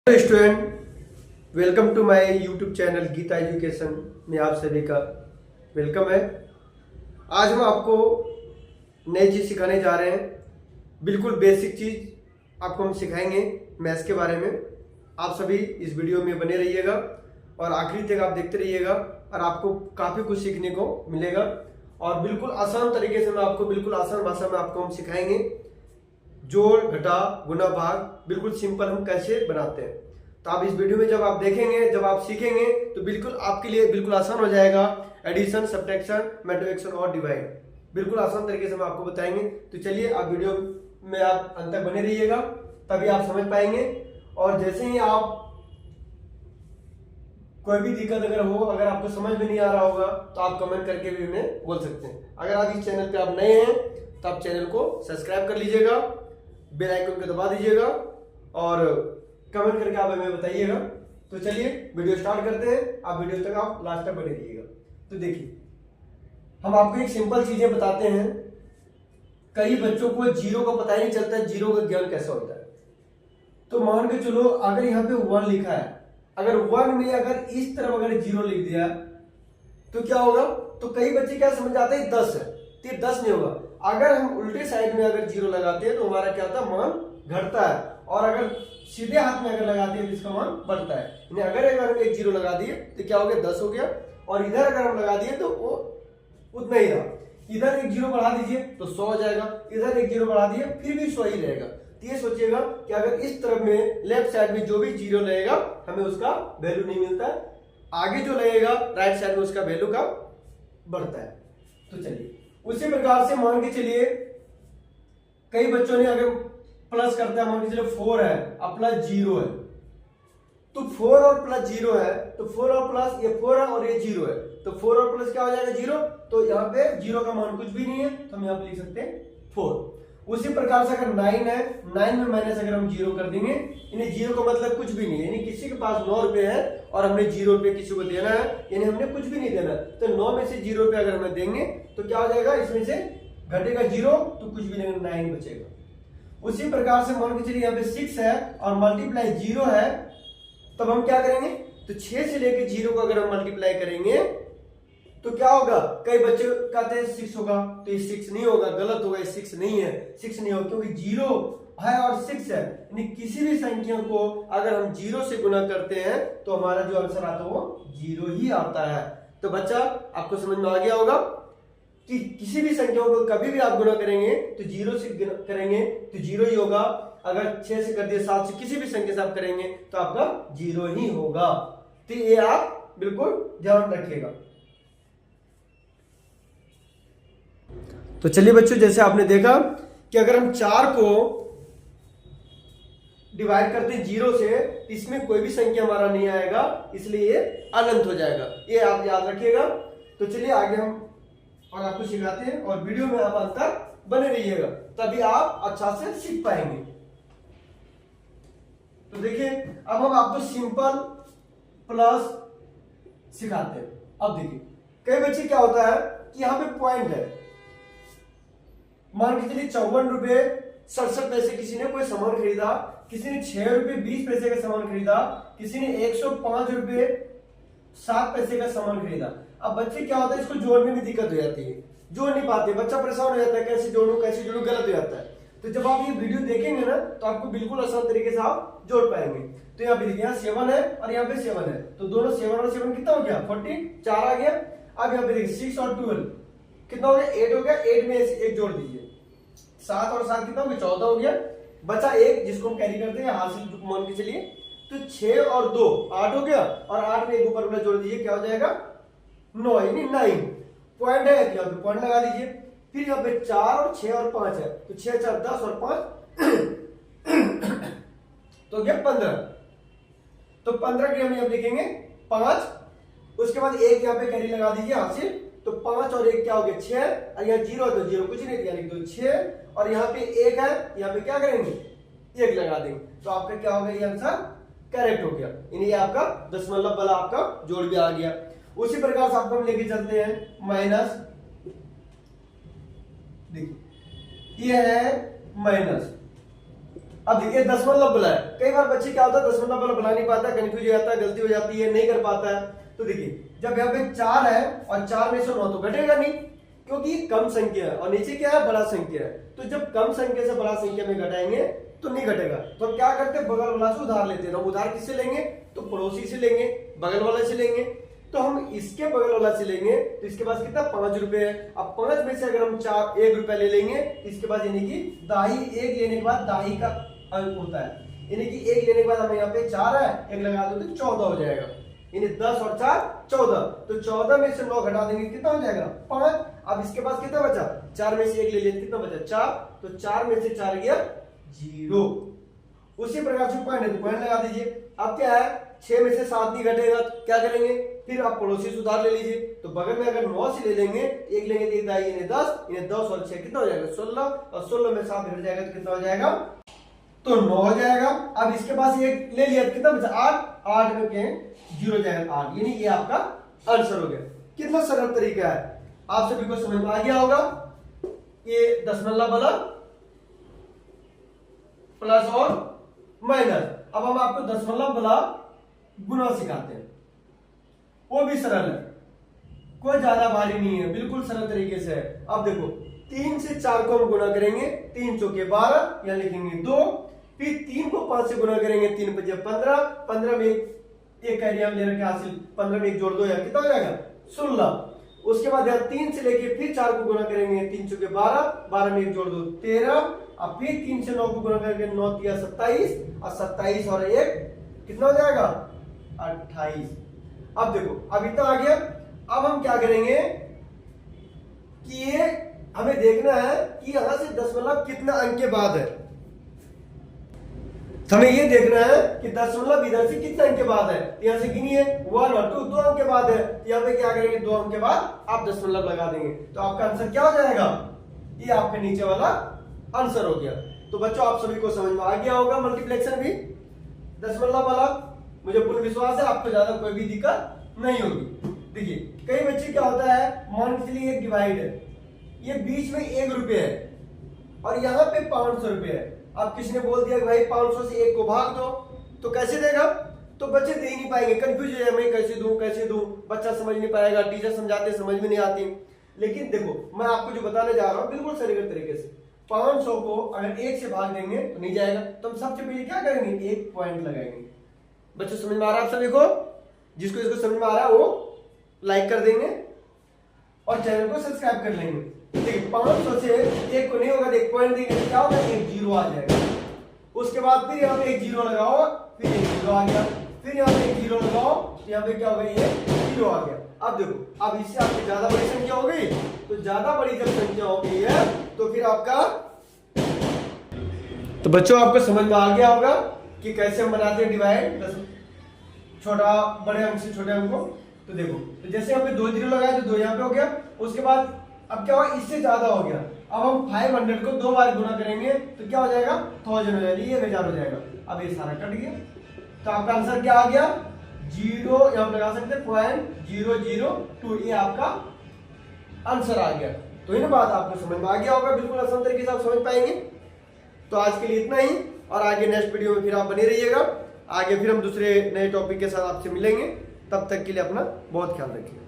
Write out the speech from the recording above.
Hello student, welcome to my YouTube channel Geeta education में आप सभी का वेलकम है। आज हम आपको नई चीज़ सिखाने जा रहे हैं। बिल्कुल बेसिक चीज़ आपको हम सिखाएंगे मैथ्स के बारे में। आप सभी इस वीडियो में बने रहिएगा और आखिरी तक आप देखते रहिएगा और आपको काफ़ी कुछ सीखने को मिलेगा। और बिल्कुल आसान तरीके से मैं आपको बिल्कुल आसान भाषा में आपको हम सिखाएंगे जोड़ घटा गुना भाग बिल्कुल सिंपल हम कैसे बनाते हैं। तो आप इस वीडियो में जब आप देखेंगे, जब आप सीखेंगे तो बिल्कुल आपके लिए बिल्कुल आसान हो जाएगा। एडिशन, सब्ट्रैक्शन, मल्टीप्लिकेशन और डिवाइड बिल्कुल आसान तरीके से हम आपको बताएंगे। तो चलिए आप वीडियो में आप अंत तक बने रहिएगा, तभी आप समझ पाएंगे। और जैसे ही आप कोई भी दिक्कत अगर हो, अगर आपको समझ में नहीं आ रहा होगा तो आप कमेंट करके भी हमें बोल सकते हैं। अगर आप इस चैनल पे आप नए हैं तो आप चैनल को सब्सक्राइब कर लीजिएगा, बेल आइकन को दबा दीजिएगा और कमेंट करके आप हमें बताइएगा। तो चलिए वीडियो स्टार्ट करते हैं। आप वीडियो तक आप लास्ट तक बने रहिएगा। तो देखिए, हम आपको एक सिंपल चीजें बताते हैं। कई बच्चों को जीरो का पता ही नहीं चलता है, जीरो का ज्ञान कैसा होता है। तो मान के चलो, अगर यहाँ पे 1 लिखा है, अगर 1 में अगर इस तरफ अगर 0 लिख दिया तो क्या होगा? तो कई बच्चे क्या समझ जाते हैं 10 है, तो ये 10 नहीं होगा। अगर हम उल्टे साइड में अगर 0 लगाते हैं तो हमारा क्या होता है? मान घटता है। और अगर सीधे हाथ में अगर लगाते हैं तो इसका मान बढ़ता है। अगर एक 0 लगा दिए तो क्या हो गया? 10 हो गया। और इधर अगर हम लगा दिए तो वो उतना ही रहा। इधर एक 0 बढ़ा दीजिए तो 100 हो जाएगा, इधर एक 0 बढ़ा दिए फिर भी 100 ही रहेगा। तो ये सोचिएगा कि अगर इस तरफ में लेफ्ट साइड में जो भी 0 लगेगा हमें उसका वैल्यू नहीं मिलता है, आगे जो लगेगा राइट साइड में उसका वैल्यू का बढ़ता है। तो चलिए उसी प्रकार से मान के चलिए, कई बच्चों ने अगर प्लस करता है, मान के चलिए 4 है और प्लस 0 है, तो 4 और प्लस 0 है तो 4 और प्लस, ये 4 है और ये 0 है, तो 4 और प्लस क्या हो जाएगा? 0। तो यहाँ पे 0 का मान कुछ भी नहीं है तो हम यहाँ पे लिख सकते हैं 4। उसी प्रकार से अगर 9 है, 9 में माइनस अगर हम 0 कर देंगे, यानी 0 का मतलब कुछ भी नहीं है। यानी किसी के पास 9 रुपए है और हमने 0 रुपए किसी को देना है, यानी हमने कुछ भी नहीं देना। तो 9 में से 0 रुपए अगर हमें देंगे तो क्या हो जाएगा? इसमें से घटेगा 0 तो कुछ भी नहीं, 9 बचेगा। उसी प्रकार से मान के चलिए यहाँ पे 6 है और मल्टीप्लाई 0 है, तब हम क्या करेंगे? तो 6 से लेके 0 को अगर हम मल्टीप्लाई करेंगे तो क्या होगा? कई बच्चे कहते हैं 6 होगा, तो ये 6 नहीं होगा, गलत होगा, ये 6 नहीं है। 6 नहीं होगा क्योंकि 0 है और 6 है, यानी किसी भी संख्या को अगर हम 0 से गुना करते हैं तो हमारा जो आंसर आता है वो 0 ही आता है। तो बच्चा आपको समझ में आ गया होगा कि किसी भी संख्या को कभी भी आप गुना करेंगे तो 0 से करेंगे तो 0 ही होगा। अगर 6 से कर दिए, 7 से, किसी भी संख्या से आप करेंगे तो आपका 0 ही होगा। तो ये आप बिल्कुल ध्यान रखिएगा। तो चलिए बच्चों, जैसे आपने देखा कि अगर हम 4 को डिवाइड करते हैं 0 से, इसमें कोई भी संख्या हमारा नहीं आएगा, इसलिए ये अनंत हो जाएगा। ये आप याद रखिएगा। तो चलिए आगे हम और आपको सिखाते हैं और वीडियो में आप अंत तक बने रहिएगा, तभी आप अच्छा से सीख पाएंगे। तो देखिए, अब हम आपको सिंपल प्लस सिखाते हैं। अब देखिए, कई बच्चे क्या होता है कि यहाँ पे पॉइंट है, मान के चलिए 54 रुपए 67 पैसे किसी ने कोई सामान खरीदा, किसी ने 6 रुपए 20 पैसे का सामान खरीदा, किसी ने 105 रुपए 7 पैसे का सामान खरीदा। अब बच्चे क्या होता है, इसको जोड़ने में दिक्कत हो जाती है, जोड़ नहीं पाते, बच्चा परेशान हो जाता है, कैसे जोड़ूं कैसे जोड़ूं, गलत हो जाता है। तो जब आप ये वीडियो देखेंगे ना तो आपको बिल्कुल आसान तरीके से आप जोड़ पाएंगे। तो यहाँ पे देखिए, यहाँ 7 है और यहाँ पे 7 है, तो दोनों 7 और 7 कितना हो गया? 40, 4 आ गया। अब यहाँ पे देखिए 6 और 12 कितना हो गया? 8 हो गया। 8 में 1 जोड़ दीजिए, 7 और 7 कितना हो गया? 14 हो गया। बचा 1 जिसको हम कैरी करते हैं हासिल मान के चलिए, तो 6 और 2 8 हो गया और 8 में 1 ऊपर वाला जोड़ दीजिए, क्या हो जाएगा? 9, यानी 9 पॉइंट है, यहाँ पे पॉइंट लगा दीजिए। फिर यहाँ पे 4 और 6 और 5 है, तो 6 4 10 और 5 तो गया 15। तो 15 के हम यहाँ लिखेंगे 5। उसके बाद 1 यहाँ पे कैरी लगा दीजिए हासिल, तो 5 और 1 क्या हो गया? 6। और यहाँ 0 तो 0 कुछ नहीं दिया, लिख दो 6। और यहाँ पे 1 है, यहाँ पे क्या करेंगे? 1 लगा देंगे, तो आपका क्या हो गया? ये आंसर करेक्ट हो गया, यानी ये आपका दशमलव वाला आपका जोड़ भी आ गया। उसी प्रकार से आपको हम लेके चलते हैं माइनस। देखिए ये है माइनस, अब देखिए दशमलव बुलाया, कई बार बच्चे क्या होता है दशमलव बुला नहीं पाता, कंफ्यूज हो जाता है, गलती हो जाती है, नहीं कर पाता है। तो देखिए जब यहाँ पे 4 है और 4 में से 9 तो घटेगा नहीं, क्योंकि कम संख्या है और नीचे क्या है बड़ा संख्या है। तो जब कम संख्या से बड़ा संख्या में घटाएंगे तो नहीं घटेगा। तो हम क्या करते हैं बगल वाला से उधार लेते हैं। हम उधार किससे लेंगे? तो पड़ोसी से लेंगे, बगल वाले से लेंगे। तो हम इसके बगल वाला से लेंगे तो इसके पास कितना 5 रुपए है। अब 5 में से अगर हम 1 रुपया ले लेंगे इसके पास, यानी कि दाही 1 लेने के बाद दाही का अंक होता है, यानी कि 1 लेने के बाद हमें यहाँ पे 4 है, 1 लगा दो तो 14 हो जाएगा, यानी 10 और 4 14। तो 14 में से 9 घटा देंगे कितना हो जाएगा 5। अब इसके पास कितना बचा? 4 में से 1 ले लिया कितना बचा 4, तो 4 में से 4 गया 0। उसी प्रकार से पॉइंट है तो पॉइंट लगा दीजिए। अब क्या है 6 में से 7 नहीं घटेगा तो क्या करेंगे? फिर आप पड़ोसी से उधार ले लीजिए। तो बगल में अगर 9 से ले लेंगे, 1 लेंगे तो 1 दाई यानी 10, यानी 10 और 6 कितना हो जाएगा 16, और 16 में 7 घट जाएगा तो कितना हो जाएगा? तो 9 हो जाएगा। अब इसके पास 1 ले लिया तो कितना बचा 8, 8 में के 0 जाएगा 8, यानी ये आपका आंसर हो गया। कितना सरल तरीका है, आप सभी को समझ में आ गया होगा। ये दशमलव वाला प्लस और माइनस। अब हम आपको दशमलव वाला गुणा सिखाते हैं, वो भी सरल है, कोई ज्यादा भारी नहीं है, बिल्कुल सरल तरीके से है। अब देखो 3 से 4 को हम गुणा करेंगे, 3 चौके 12, यहां लिखेंगे 2। फिर 3 को 5 से गुणा करेंगे, 3 5 15, 15 में एक एरिया में ले रखे हासिल, 15 में 1 जोड़ दो या कितना हो जाएगा 16। उसके बाद यहाँ 3 से लेके फिर 4 को गुणा करेंगे, 3 चौके 12, 12 में 1 जोड़ दो 13। अब फिर 3 से 9 को गुणा करेंगे, 9 3 27, और 27 और 1 कितना हो जाएगा 28। अब देखो अब इतना आ गया। अब हम क्या करेंगे कि ये हमें देखना है कि यहां से दशमलव कितना अंक के बाद है। हमें ये देखना है कि दशमलव इधर से कितने अंक के बाद है। यहां से गिनिए 1 और 2, 2 अंक के बाद है। यहाँ पे क्या करेंगे 2 अंक के बाद आप दशमलव लगा देंगे, तो आपका आंसर क्या हो जाएगा? ये आपके नीचे वाला आंसर हो गया। तो बच्चों आप सभी को समझ में आ गया होगा मल्टीप्लेक्शन भी दशमलव वाला। मुझे पूर्ण विश्वास है आपको ज्यादा कोई भी दिक्कत नहीं होगी। देखिए कई बच्चे क्या होता है, मान के चलिए एक डिवाइड है, ये बीच में 1 रुपये है और यहाँ पे 500 रुपये है। अब किसी ने बोल दिया कि भाई 500 से 1 को भाग दो, तो कैसे देगा? तो बच्चे दे ही नहीं पाएंगे, कंफ्यूज हो जाएगा, मैं कैसे दूं, बच्चा समझ नहीं पाएगा, टीचर समझाते समझ में नहीं आती। लेकिन देखो मैं आपको जो बताने जा रहा हूँ बिल्कुल सरल तरीके से, 500 को अगर 1 से भाग देंगे तो नहीं जाएगा, तो हम सबसे पहले क्या करेंगे 1 पॉइंट लगाएंगे। बच्चों समझ में आ रहा है आप सभी को? जिसको इसको समझ में आ रहा है वो लाइक कर देंगे और चैनल को सब्सक्राइब कर लेंगे। देखिए 500 से 1 को नहीं होगा, 1 पॉइंट देंगे तो क्या होगा 1 जीरो आ जाएगा। उसके बाद फिर यहाँ पे 1 जीरो लगाओ, फिर 1 जीरो आ गया, फिर यहाँ पे 1 जीरो लगाओ, यहाँ पे क्या हो गया 1 जीरो आ गया। अब देखो अब इससे आपकी ज्यादा बड़ी संख्या हो गई, तो ज्यादा बड़ी जब संख्या हो गई है तो फिर आपका, तो बच्चों आपको समझ में आ गया होगा कि कैसे हम बनाते हैं डिवाइड छोटा बड़े अंक से छोटे अंक को। तो देखो तो जैसे यहाँ पे 2 जीरो लगाए तो 2 यहाँ पे हो गया। उसके बाद अब क्या हुआ, इससे ज्यादा हो गया। अब हम 500 को 2 बार गुणा करेंगे तो क्या हो जाएगा 1000 हो जाएगा, ये 1000 हो जाएगा। अब ये सारा कट गया, तो आपका आंसर क्या आ गया 0, यहाँ पे लगा सकते हैं 0.002, ये आपका आंसर आ गया। तो इन बात आपको समझ में आ गया होगा, बिल्कुल आसान तरीके से आप समझ पाएंगे। तो आज के लिए इतना ही, और आगे नेक्स्ट वीडियो में फिर आप बने रहिएगा। आगे फिर हम दूसरे नए टॉपिक के साथ आपसे मिलेंगे, तब तक के लिए अपना बहुत ख्याल रखिए।